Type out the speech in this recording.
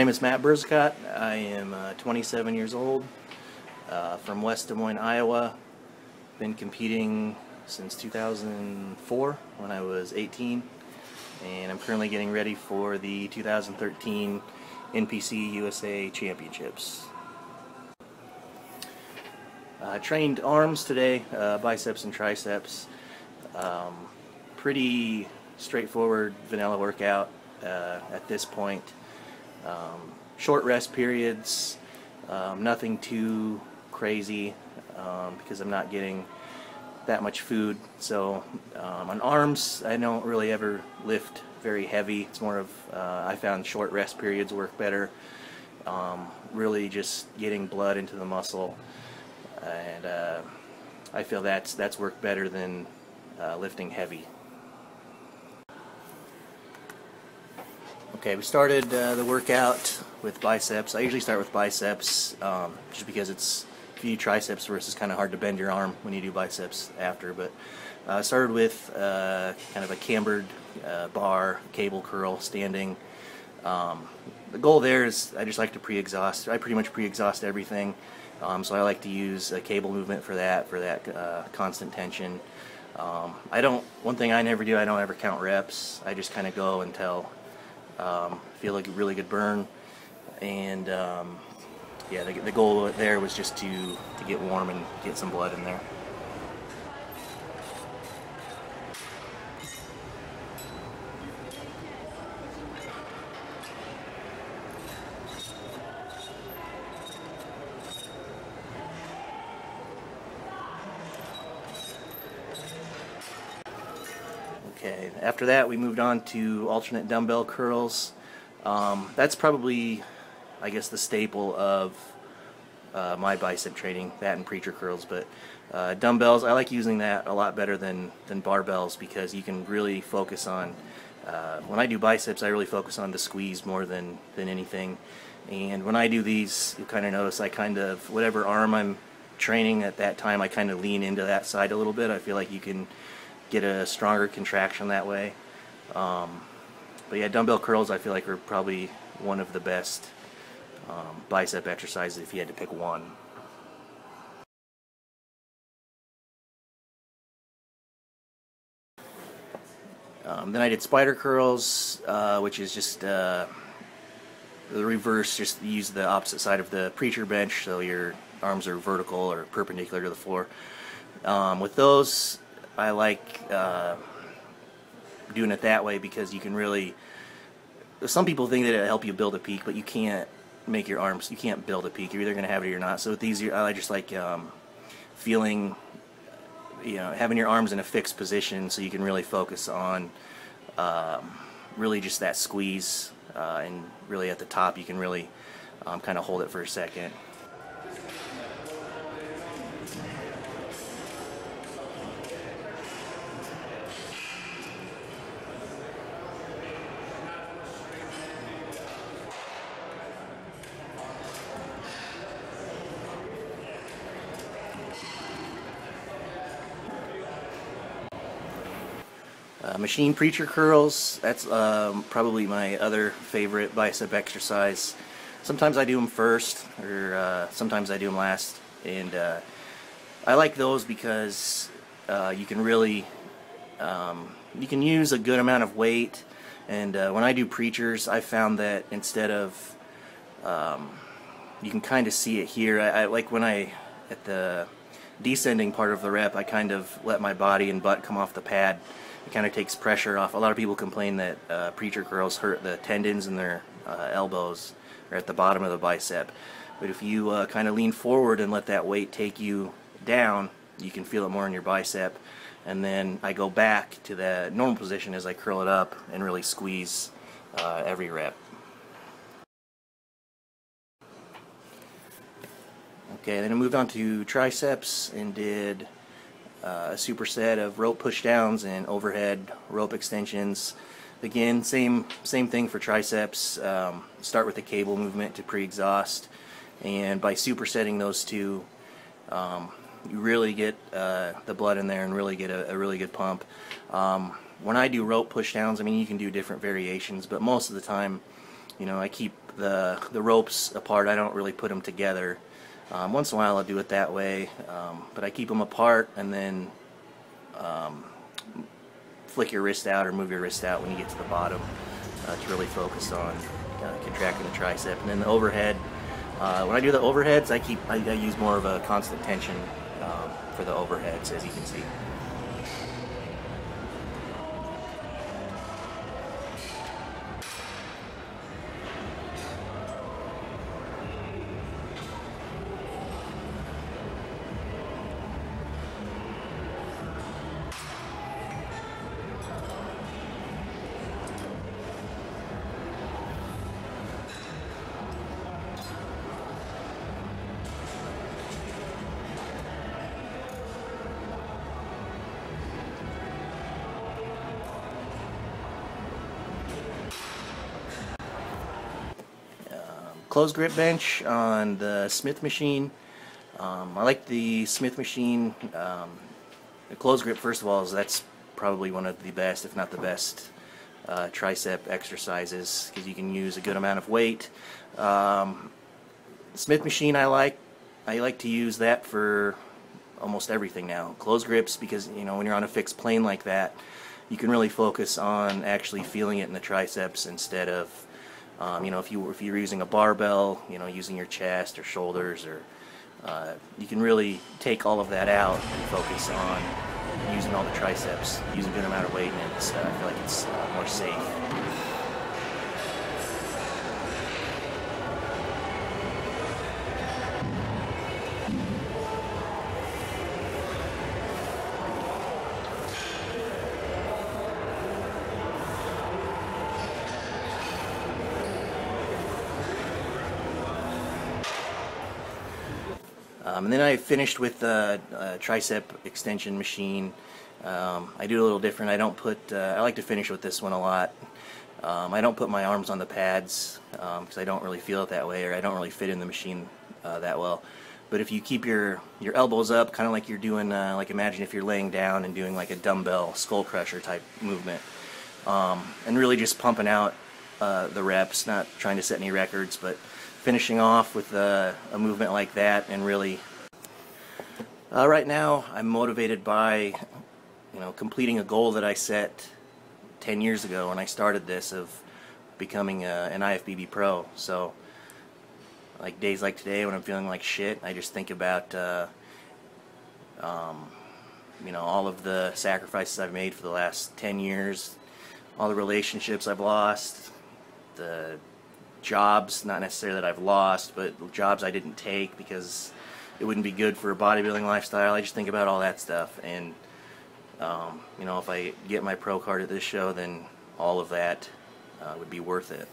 My name is Matt Burzacott. I am 27 years old, from West Des Moines, Iowa. Been competing since 2004 when I was 18, and I'm currently getting ready for the 2013 NPC USA Championships. I trained arms today, biceps and triceps. Pretty straightforward vanilla workout at this point. Short rest periods, nothing too crazy because I'm not getting that much food. So on arms, I don't really ever lift very heavy. It's more of I found short rest periods work better. Really just getting blood into the muscle, and I feel that's worked better than lifting heavy. Okay, we started the workout with biceps. I usually start with biceps just because if you do triceps first, it's kind of hard to bend your arm when you do biceps after. But I started with kind of a cambered bar, cable curl, standing. The goal there is I just like to pre-exhaust. I pretty much pre-exhaust everything, so I like to use a cable movement for that constant tension. One thing I never do, I don't ever count reps. I just kind of go until feel like a really good burn, and yeah, the goal there was just to get warm and get some blood in there. Okay, after that we moved on to alternate dumbbell curls. That's probably, I guess, the staple of my bicep training, that and preacher curls. But dumbbells, I like using that a lot better than barbells because you can really focus on, when I do biceps, I really focus on the squeeze more than anything. And when I do these, you'll kind of notice whatever arm I'm training at that time, I kind of lean into that side a little bit. I feel like you can get a stronger contraction that way. But yeah, dumbbell curls I feel like are probably one of the best bicep exercises if you had to pick one. Then I did spider curls, which is just the reverse, just use the opposite side of the preacher bench so your arms are vertical or perpendicular to the floor. With those, I like doing it that way because you can really, some people think that it'll help you build a peak, but you can't make your arms, you can't build a peak. You're either going to have it or you're not. So with these, I just like feeling, having your arms in a fixed position so you can really focus on really just that squeeze, and really at the top you can really kind of hold it for a second. Machine preacher curls, that's probably my other favorite bicep exercise. Sometimes I do them first, or sometimes I do them last, and I like those because you can really, you can use a good amount of weight, and when I do preachers, I found that instead of, you can kind of see it here, I like when at the descending part of the rep, I kind of let my body and butt come off the pad. It kind of takes pressure off. A lot of people complain that preacher curls hurt the tendons in their elbows or at the bottom of the bicep. But if you kind of lean forward and let that weight take you down, you can feel it more in your bicep. And then I go back to the normal position as I curl it up and really squeeze every rep. Okay, then I moved on to triceps and did a superset of rope pushdowns and overhead rope extensions. Again, same thing for triceps. Start with the cable movement to pre-exhaust, and by supersetting those two, you really get the blood in there and really get a really good pump. When I do rope pushdowns, I mean, you can do different variations, but most of the time, you know, I keep the ropes apart. I don't really put them together. Once in a while I'll do it that way, but I keep them apart, and then flick your wrist out or move your wrist out when you get to the bottom to really focus on contracting the tricep. And then the overhead, when I do the overheads, I use more of a constant tension for the overheads, as you can see. Closed grip bench on the Smith machine. I like the Smith machine. The closed grip, first of all, that's probably one of the best, if not the best, tricep exercises, because you can use a good amount of weight. Smith machine I like to use that for almost everything now. Closed grips, because when you're on a fixed plane like that, you can really focus on actually feeling it in the triceps instead of if you're using a barbell, using your chest or shoulders, or you can really take all of that out and focus on using all the triceps, use a good amount of weight, and I feel like it's more safe. And then I finished with the tricep extension machine. I do it a little different. I don't put. I like to finish with this one a lot. I don't put my arms on the pads because I don't really feel it that way, or I don't really fit in the machine that well. But if you keep your elbows up, kind of like you're doing, like imagine if you're laying down and doing like a dumbbell skull crusher type movement, and really just pumping out the reps, not trying to set any records, but finishing off with a movement like that, and really. Right now, I'm motivated by, completing a goal that I set 10 years ago when I started this, of becoming an IFBB pro. So, like days like today when I'm feeling like shit, I just think about, all of the sacrifices I've made for the last 10 years, all the relationships I've lost, the jobs, not necessarily that I've lost, but jobs I didn't take because it wouldn't be good for a bodybuilding lifestyle. I just think about all that stuff, and if I get my pro card at this show, then all of that would be worth it.